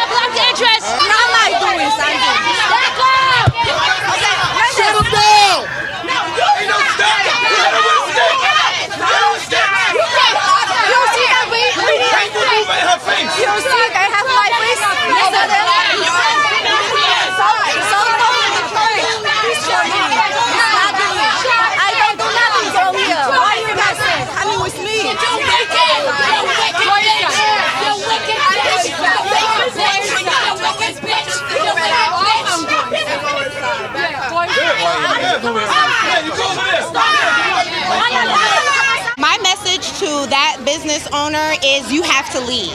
block the entrance. I'm not doing something. Back up. Shut him down. Ain't no stop. You don't see that we Her face. You don't see I have my face. I don't do nothing from here. Why are you not saying? Coming with me. My message to that business owner is you have to leave.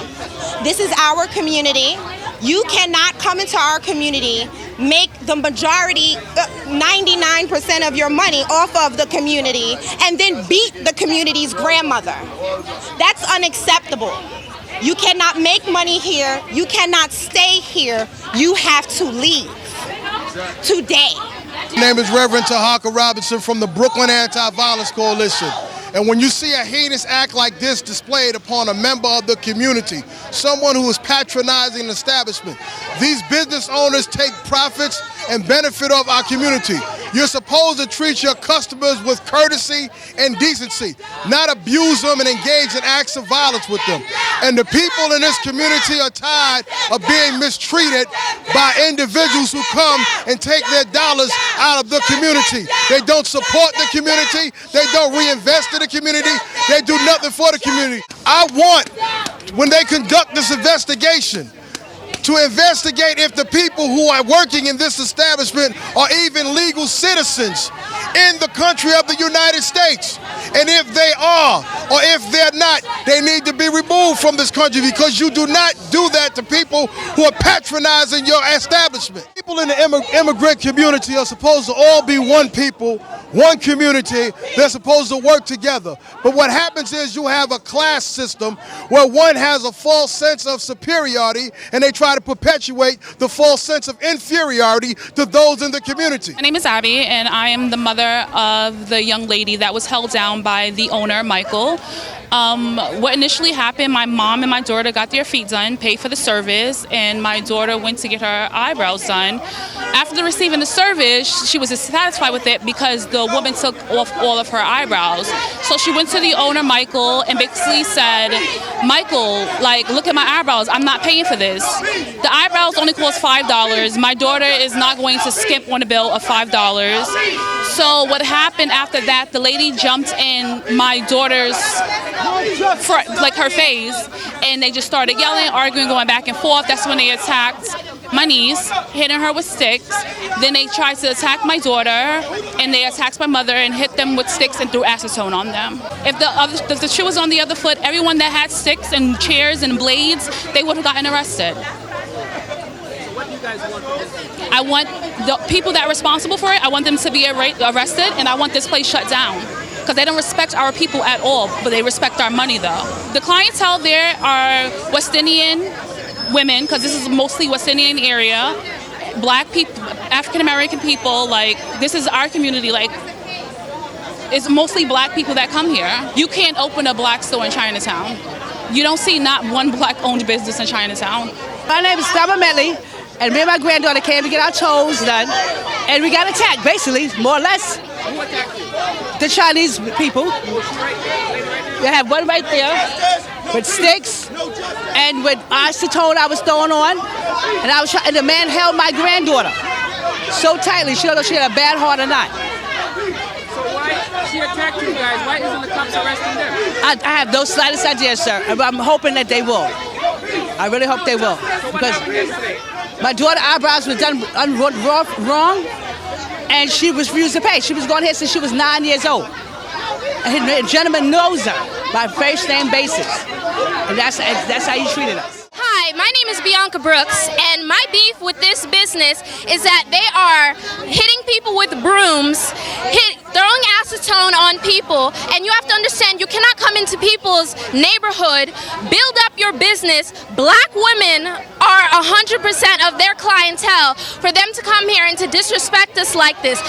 This is our community. You cannot come into our community, make the majority, 99% of your money off of the community, and then beat the community's grandmother. That's unacceptable. You cannot make money here. You cannot stay here. You have to leave today. My name is Reverend Taharka Robinson from the Brooklyn Anti-Violence Coalition. And when you see a heinous act like this displayed upon a member of the community, someone who is patronizing an establishment, these business owners take profits and benefit of our community. You're supposed to treat your customers with courtesy and decency, not abuse them and engage in acts of violence with them. And the people in this community are tired of being mistreated by individuals who come and take their dollars out of the community. They don't support the community. They don't reinvest in the community. They do nothing for the community. I want, when they conduct this investigation, to investigate if the people who are working in this establishment are even legal citizens in the country of the United States. And if they are, or if they're not, they need to be removed from this country, because you do not do that to people who are patronizing your establishment. People in the immigrant community are supposed to all be one people, one community. They're supposed to work together. But what happens is you have a class system where one has a false sense of superiority, and they try to perpetuate the false sense of inferiority to those in the community. My name is Abby, and I am the mother of the young lady that was held down by the owner, Michael. What initially happened, my mom and my daughter got their feet done, paid for the service, and my daughter went to get her eyebrows done. After receiving the service, she was dissatisfied with it because the woman took off all of her eyebrows. So she went to the owner, Michael, and basically said, Michael, like, look at my eyebrows. I'm not paying for this. The eyebrows only cost $5. My daughter is not going to skimp on a bill of $5. So what happened after that, the lady jumped in my daughter's like her face, and they just started yelling, arguing, going back and forth. That's when they attacked my niece, hitting her with sticks. Then they tried to attack my daughter, and they attacked my mother and hit them with sticks and threw acetone on them. If the shoe was on the other foot, everyone that had sticks and chairs and blades, they would have gotten arrested. So what do you guys want for this? I want the people that are responsible for it, I want them to be arrested, and I want this place shut down. Because they don't respect our people at all, but they respect our money though. The clientele there are West Indian women, because this is mostly West Indian area, black people, African American people. Like, this is our community. Like, it's mostly black people that come here. You can't open a black store in Chinatown. You don't see not one black owned business in Chinatown. My name is Stella Medley, and me and my granddaughter came to get our toes done, and we got attacked, basically, more or less. Who attacked you? The Chinese people. Right. They have one right there with sticks and with acetone I was throwing on, and the man held my granddaughter so tightly. She don't know if she had a bad heart or not. So why she attacked you guys? Why isn't the cops arresting them? I have no slightest idea, sir. I'm hoping that they will. I really hope they will. So what Because happened yesterday? my daughter's eyebrows were done wrong, and she refused to pay. She was going here since she was 9 years old. And the gentleman knows her by first name basis. And that's how he treated us. Hi, my name is Bianca Brookes, and my beef with this business is that they are hitting people with brooms, throwing acetone on people, and you have to understand you cannot come into people's neighborhood, build up your business. Black women are 100% of their clientele. For them to come here and to disrespect us like this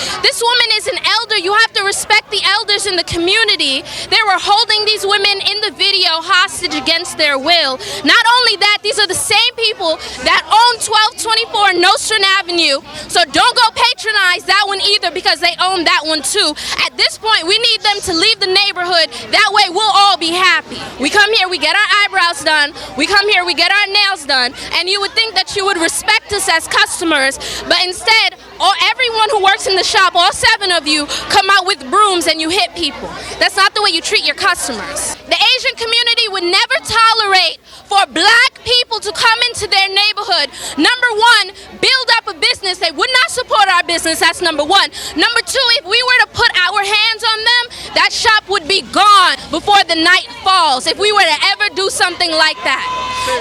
woman is an elder. You have to respect the elders in the community. They were holding these women in the video hostage against their will. Not only that, these are the same people that own 1224 Nostrand Avenue, so don't go patronize that one either, because they own that one too. At this point, we need them to leave the neighborhood. That way we'll all be happy. We come here, we get our eyebrows done, we come here, we get our nails done, and you would think that you would respect us as customers, but instead, everyone who works in the shop, all 7 of you, come out with brooms and you hit people. That's not the way you treat your customers. The Asian community would never tolerate for black people to come into their neighborhood. Number 1, build up a business. They would not support our business. That's number 1. Number 2, if we were to put our hands on them, that shop would be gone before the night falls if we were to ever do something like that.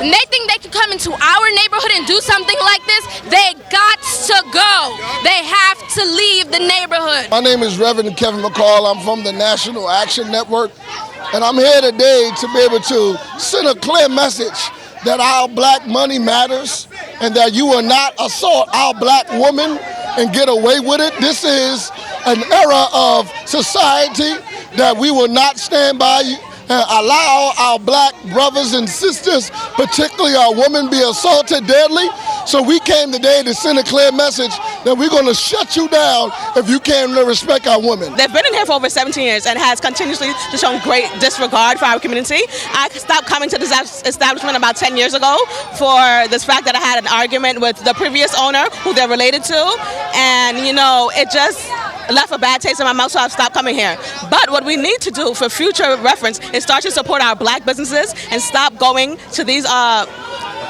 And they think they can come into our neighborhood and do something like this. They got to go. They have to leave the neighborhood. My name is Reverend Kevin McCall. I'm from the National Action Network, and I'm here today to be able to send a clear message that our black money matters and that you will not assault our black woman and get away with it. This is an era of society that we will not stand by and allow our black brothers and sisters, particularly our women, be assaulted deadly. So we came today to send a clear message that we're going to shut you down if you can't respect our women. They've been in here for over 17 years and has continuously shown great disregard for our community. I stopped coming to this establishment about 10 years ago for this fact that I had an argument with the previous owner who they're related to, and it just left a bad taste in my mouth, so I've stopped coming here. But what we need to do for future reference is start to support our black businesses and stop going to these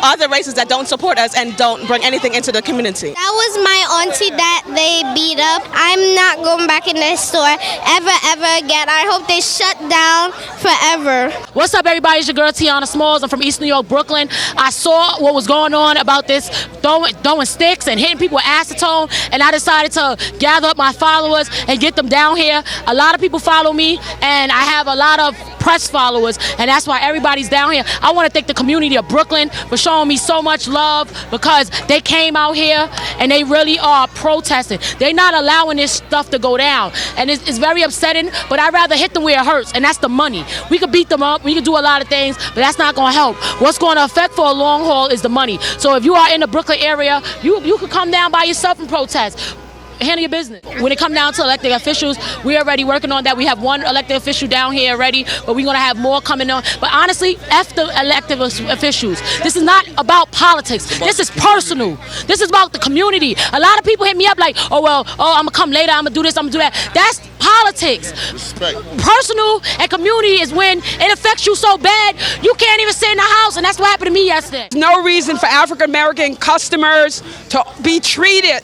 other races that don't support us and don't bring anything into the community. That was my auntie that they beat up. I'm not going back in their store ever again. I hope they shut down forever. What's up, everybody? It's your girl Tiana Smalls. I'm from East New York, Brooklyn. I saw what was going on about this throwing sticks and hitting people with acetone, and I decided to gather up my followers and get them down here. A lot of people follow me, and I have a lot of press followers, and that's why everybody's down here. I want to thank the community of Brooklyn for showing me so much love, because they came out here and they really are protesting. They're not allowing this stuff to go down, and it's very upsetting, but I'd rather hit them where it hurts, and that's the money. We could beat them up, we could do a lot of things, but that's not going to help. What's going to affect for a long haul is the money. So if you are in the Brooklyn area, you could come down by yourself and protest. Handle your business. When it comes down to elected officials, we're already working on that. We have 1 elected official down here already, but we're going to have more coming on. But honestly, F the elected officials. This is not about politics. This is personal. This is about the community. A lot of people hit me up like, I'm going to come later, I'm going to do this, I'm going to do that. That's politics. Respect. Personal and community is when it affects you so bad, you can't even sit in the house, and that's what happened to me yesterday. No reason for African American customers to be treated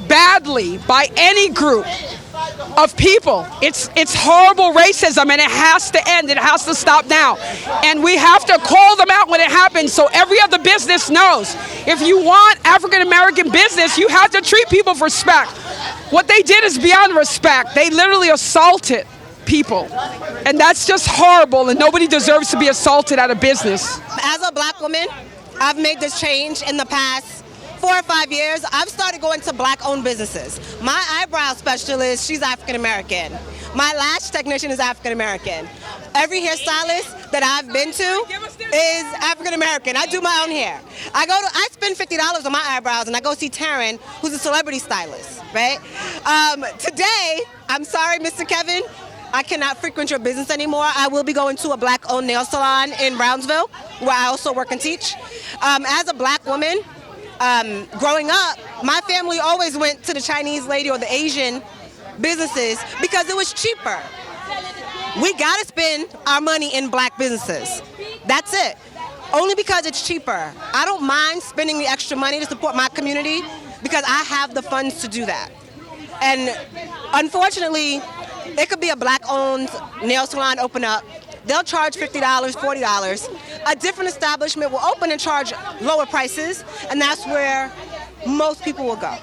badly by any group of people. It's horrible racism, and it has to end. It has to stop now. And we have to call them out when it happens so every other business knows. If you want African American business, you have to treat people with respect. What they did is beyond respect. They literally assaulted people. And that's just horrible, and nobody deserves to be assaulted at a business. As a black woman, I've made this change in the past 4 or 5 years. I've started going to black-owned businesses. My eyebrow specialist, she's African-American. My lash technician is African-American. Every hairstylist that I've been to is African-American. I do my own hair. I spend $50 on my eyebrows, and I go see Taryn, who's a celebrity stylist, right? Today, I'm sorry, Mr. Kevin, I cannot frequent your business anymore. I will be going to a black-owned nail salon in Brownsville, where I also work and teach. As a black woman, growing up, my family always went to the Chinese lady or the Asian businesses because it was cheaper. We gotta spend our money in black businesses. That's it. Only because it's cheaper. I don't mind spending the extra money to support my community because I have the funds to do that. And unfortunately, it could be a black-owned nail salon open up. They'll charge $50, $40. A different establishment will open and charge lower prices, and that's where most people will go.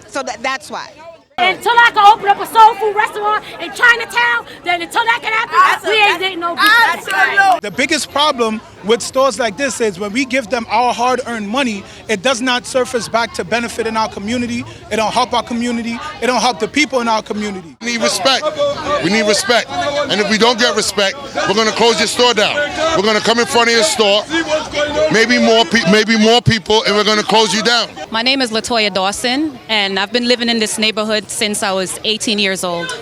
So that's why. Until I can open up a soul food restaurant in Chinatown, then until that can happen, we ain't getting no business. The biggest problem with stores like this is when we give them our hard-earned money, it does not surface back to benefit in our community. It don't help our community. It don't help the people in our community. We need respect. We need respect. And if we don't get respect, we're going to close your store down. We're going to come in front of your store, maybe more people, and we're going to close you down. My name is Latoya Dawson, and I've been living in this neighborhood since I was 18 years old.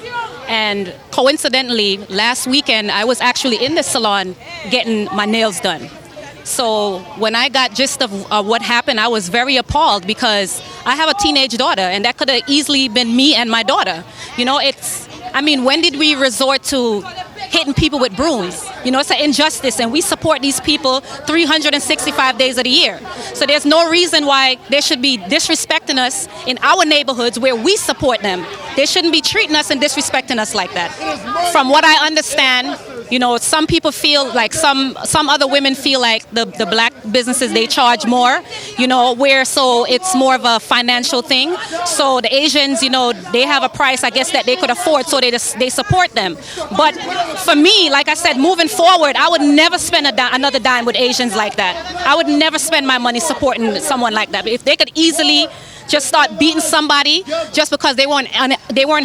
And coincidentally, last weekend, I was actually in the salon getting my nails done. So when I got gist of what happened, I was very appalled because I have a teenage daughter, and that could have easily been me and my daughter. You know, when did we resort to hitting people with brooms? You know, it's an injustice, and we support these people 365 days of the year. So there's no reason why they should be disrespecting us in our neighborhoods where we support them. They shouldn't be treating us and disrespecting us like that. From what I understand, you know, some people feel like some other women feel like the black businesses, they charge more, you know, so it's more of a financial thing. So the Asians, you know, they have a price, I guess, that they could afford, so they support them. But for me, like I said, moving forward, I would never spend another dime with Asians like that. I would never spend my money supporting someone like that. But if they could easily just start beating somebody just because they weren't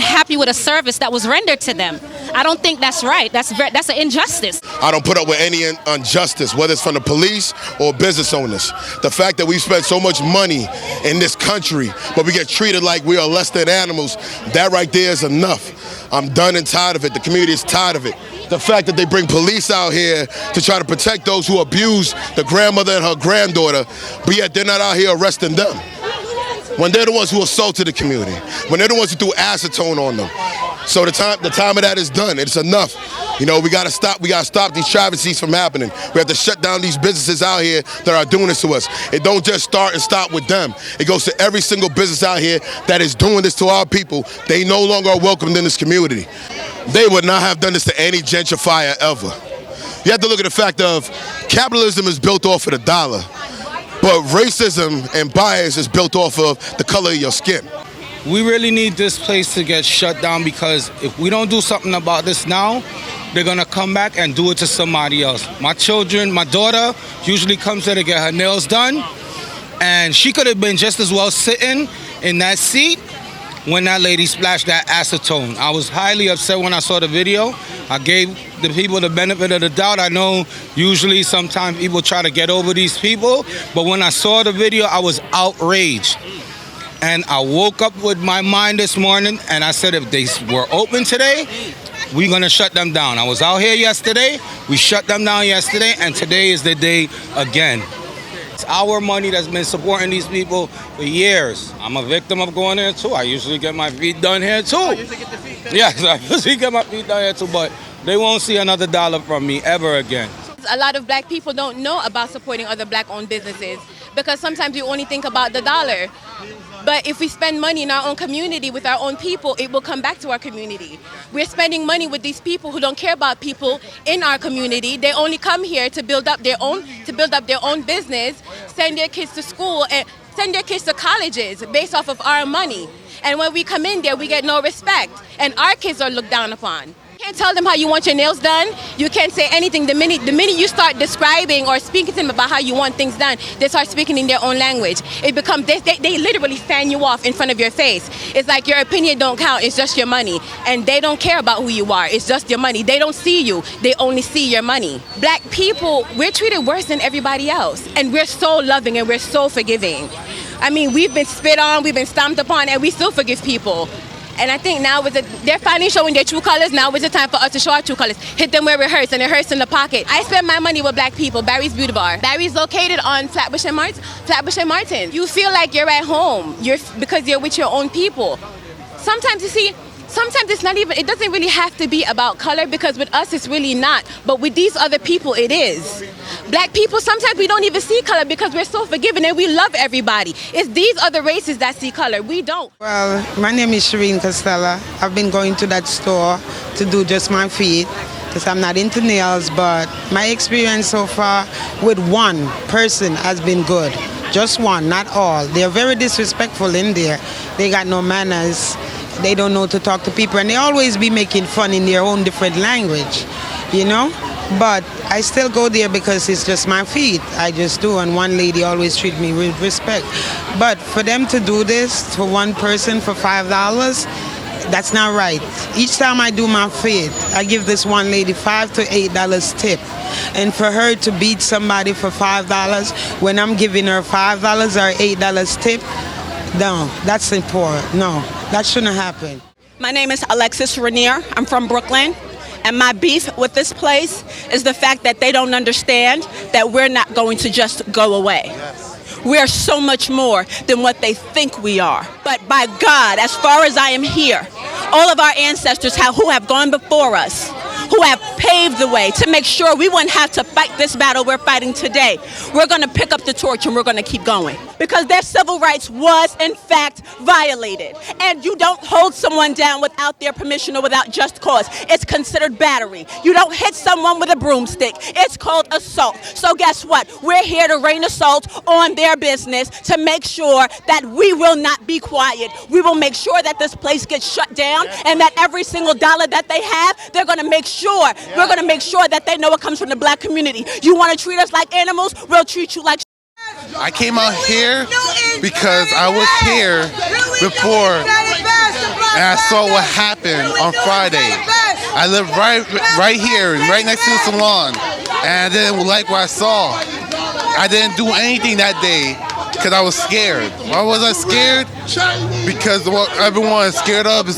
happy with a service that was rendered to them, I don't think that's right. That's an injustice. I don't put up with any injustice, whether it's from the police or business owners. The fact that we spend so much money in this country, but we get treated like we are less than animals, that right there is enough. I'm done and tired of it. The community is tired of it. The fact that they bring police out here to try to protect those who abuse the grandmother and her granddaughter, but yet they're not out here arresting them. When they're the ones who assaulted the community, when they're the ones who threw acetone on them. So the time of that is done. It's enough. You know, we gotta stop these travesties from happening. We have to shut down these businesses out here that are doing this to us. It don't just start and stop with them. It goes to every single business out here that is doing this to our people. They no longer are welcomed in this community. They would not have done this to any gentrifier ever. You have to look at the fact of capitalism is built off of the dollar. But racism and bias is built off of the color of your skin. We really need this place to get shut down, because if we don't do something about this now, they're gonna come back and do it to somebody else. My daughter usually comes here to get her nails done, and she could have been just as well sitting in that seat when that lady splashed that acetone. I was highly upset when I saw the video. I gave the people the benefit of the doubt. I know usually sometimes people try to get over these people, but when I saw the video, I was outraged. And I woke up with my mind this morning, and I said, if they were open today, we're gonna shut them down. I was out here yesterday, we shut them down yesterday, and today is the day again. It's our money that's been supporting these people for years. I'm a victim of going there too. I usually get my feet done here too. Oh, you usually get the feet done? Yes, I usually get my feet done here too, but they won't see another dollar from me ever again. A lot of black people don't know about supporting other black-owned businesses because sometimes you only think about the dollar. But if we spend money in our own community with our own people, it will come back to our community. We're spending money with these people who don't care about people in our community. They only come here to build up their own business, send their kids to school, and send their kids to colleges based off of our money. And when we come in there, we get no respect, and our kids are looked down upon. You can't tell them how you want your nails done. You can't say anything. The minute you start describing or speaking to them about how you want things done, they start speaking in their own language. It becomes they literally fan you off in front of your face. It's like your opinion don't count. It's just your money, and they don't care about who you are. It's just your money. They don't see you. They only see your money. Black people, we're treated worse than everybody else, and we're so loving and we're so forgiving. I mean, we've been spit on, we've been stomped upon, and we still forgive people. And I think now they're finally showing their true colors. Now is the time for us to show our true colors. Hit them where it hurts, and it hurts in the pocket. I spend my money with black people. Barry's Beauty Bar. Barry's located on Flatbush and Martin. You feel like you're at home because you're with your own people. Sometimes it's not even, it doesn't really have to be about color, because with us it's really not. But with these other people it is. Black people, sometimes we don't even see color because we're so forgiving and we love everybody. It's these other races that see color. We don't. Well, my name is Shireen Costella. I've been going to that store to do just my feet because I'm not into nails, but my experience so far with one person has been good. Just one, not all. They're very disrespectful in there. They got no manners. They don't know to talk to people, and they always be making fun in their own different language, you know. But I still go there because it's just my feet. I just do, and one lady always treat me with respect. But for them to do this for one person for $5, that's not right. Each time I do my feet, I give this one lady $5 to $8 tip. And for her to beat somebody for $5 when I'm giving her $5 or $8 tip, no, that's important. No, that shouldn't happen. My name is Alexis Rainier. I'm from Brooklyn. And my beef with this place is the fact that they don't understand that we're not going to just go away. We are so much more than what they think we are. But by God, as far as I am here, all of our ancestors who have gone before us, who have paved the way to make sure we wouldn't have to fight this battle we're fighting today, we're going to pick up the torch and we're going to keep going. Because their civil rights was, in fact, violated. And you don't hold someone down without their permission or without just cause. It's considered battery. You don't hit someone with a broomstick. It's called assault. So guess what? We're here to rain assault on their business to make sure that we will not be quiet. We will make sure that this place gets shut down and that every single dollar that they have, they're going to make sure, we're going to make sure that they know it comes from the black community. You want to treat us like animals? We'll treat you like I came out here because I was here before and I saw what happened on Friday. I live right here, right next to the salon, and I didn't like what I saw. I didn't do anything that day because I was scared. Why was I scared? Because what everyone is scared of is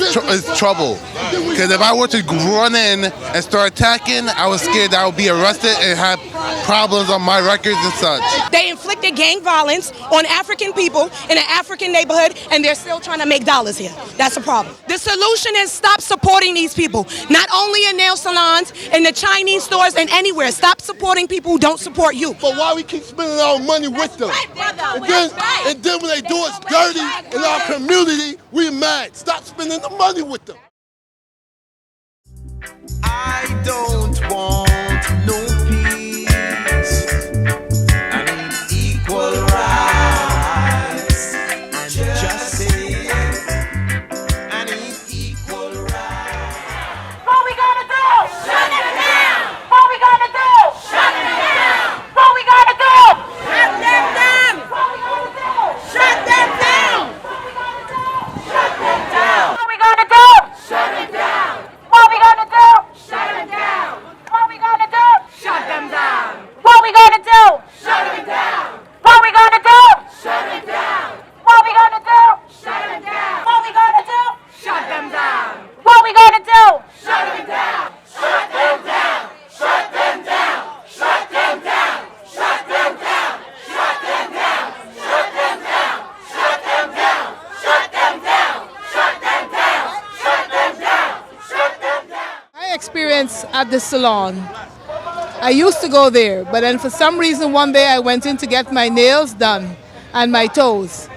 trouble. Because if I were to run in and start attacking, I was scared that I would be arrested and have problems on my records and such. They inflicted gang violence on African people in an African neighborhood, and they're still trying to make dollars here. That's a problem. The solution is stop supporting these people, not only in nail salons, in the Chinese stores, and anywhere. Stop supporting people who don't support you. But why we keep spending our money with them? And then when they do us dirty in our community, we mad. Stop spending the money with them. I don't want no peace. I need equal rights and justice. I need equal rights. What we gonna do? Shut them down. What we gonna do? Shut them down. What we gonna do? Shut them down. What we gonna do? Shut them down. What we gonna do? Shut them down. What we gonna do? Shut them down. What we gonna do? Shut them down. What we gonna do? Shut them down. What we gonna do? Shut them down. What we gonna do? Shut them down. What we gonna do? Shut them down. What we gonna do? Shut them down. What we gonna do? Shut them down. Shut them down. Shut them down. Shut them down. Shut them down. Shut them down. Shut them down. Shut them down. Shut them down. Shut them down. Shut them down. Shut them down. My experience at the salon, I used to go there, but then for some reason one day I went in to get my nails done and my toes.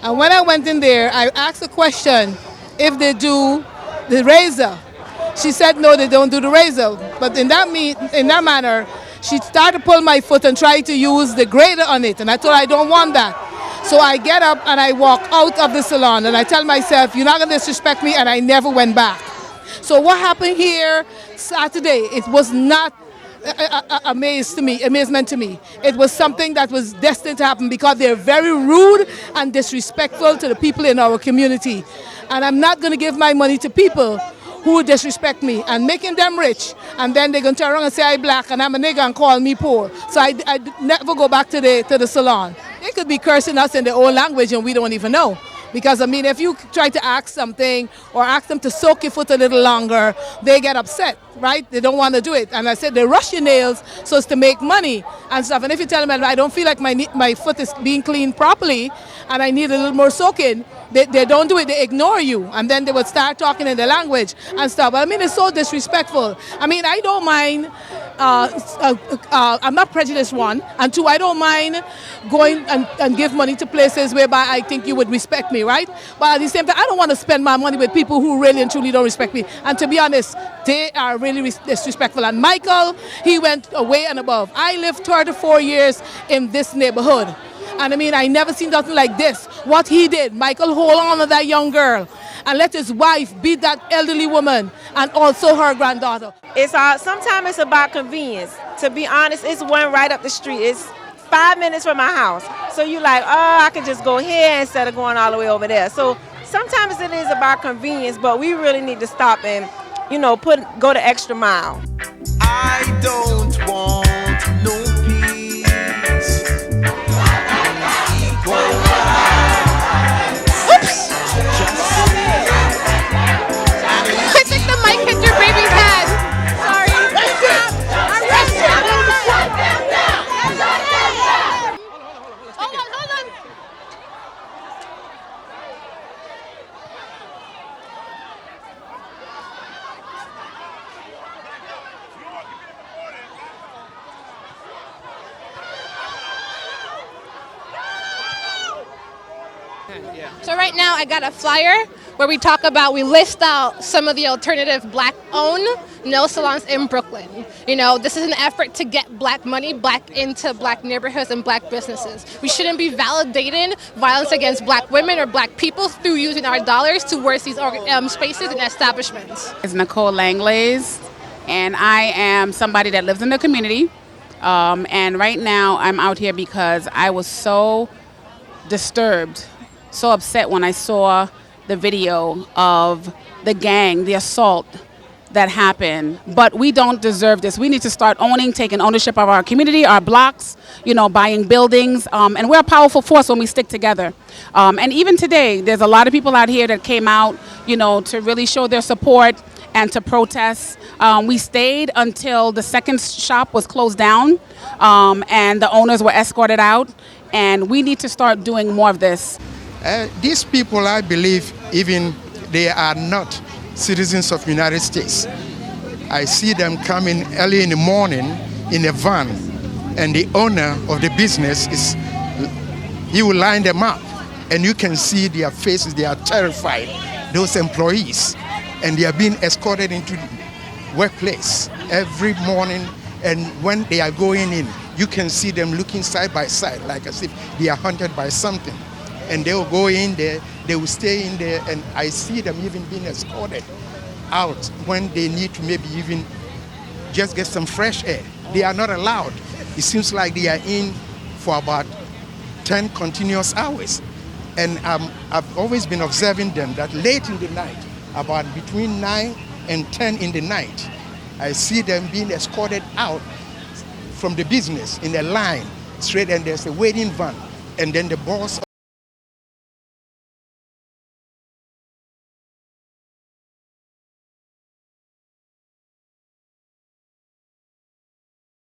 And when I went in there, I asked a question if they do the razor. She said no, they don't do the razor. But in that manner, she started to pull my foot and try to use the grater on it. And I told her I don't want that. So I get up and I walk out of the salon and I tell myself, you're not going to disrespect me, and I never went back. So what happened here Saturday, it was not amazement to me. It was something that was destined to happen because they're very rude and disrespectful to the people in our community. And I'm not going to give my money to people who disrespect me and making them rich, and then they're going to turn around and say I'm black and I'm a nigger and call me poor. So I never go back to the salon. They could be cursing us in their own language and we don't even know. Because, I mean, if you try to ask something or ask them to soak your foot a little longer, they get upset, right? They don't want to do it. And I said, they rush your nails so as to make money and stuff. And if you tell them, I don't feel like my foot is being cleaned properly and I need a little more soaking, they don't do it. They ignore you. And then they would start talking in their language and stuff. I mean, it's so disrespectful. I mean, I don't mind. I'm not prejudiced, one. And two, I don't mind going and give money to places whereby I think you would respect me, right? But at the same time, I don't want to spend my money with people who really and truly don't respect me. And to be honest, they are really disrespectful. And Michael, he went away and above. I lived 34 years in this neighborhood. And I mean, I never seen nothing like this. What he did, Michael hold on to that young girl and let his wife beat that elderly woman and also her granddaughter. It's sometimes it's about convenience. To be honest, it's one right up the street. It's 5 minutes from my house. So you like, oh, I could just go here instead of going all the way over there. So sometimes it is about convenience, but we really need to stop and, go the extra mile. I don't want no peace. Equal rights. Oops! I think the mic hit your baby's head. Sorry. Hold on. So right now I got a flyer where we list out some of the alternative black-owned nail salons in Brooklyn. This is an effort to get black money back into black neighborhoods and black businesses. We shouldn't be validating violence against black women or black people through using our dollars towards these spaces and establishments. It's Nicole Langlaise, and I am somebody that lives in the community. And right now I'm out here because I was so disturbed, so upset when I saw the video of the gang, the assault that happened. But we don't deserve this. We need to start taking ownership of our community, our blocks, buying buildings. And we're a powerful force when we stick together. And even today, there's a lot of people out here that came out, to really show their support and to protest. We stayed until the second shop was closed down and the owners were escorted out. And we need to start doing more of this. These people, I believe, even they are not citizens of the United States. I see them coming early in the morning in a van, and the owner of the business he will line them up, and you can see their faces. They are terrified, those employees, and they are being escorted into the workplace every morning. And when they are going in, you can see them looking side by side, like as if they are hunted by something. And they will go in there, they will stay in there, and I see them even being escorted out when they need to maybe even just get some fresh air. They are not allowed. It seems like they are in for about 10 continuous hours. And I've always been observing them that late in the night, about between 9 and 10 in the night, I see them being escorted out from the business in a line straight, and there's a waiting van, and then the boss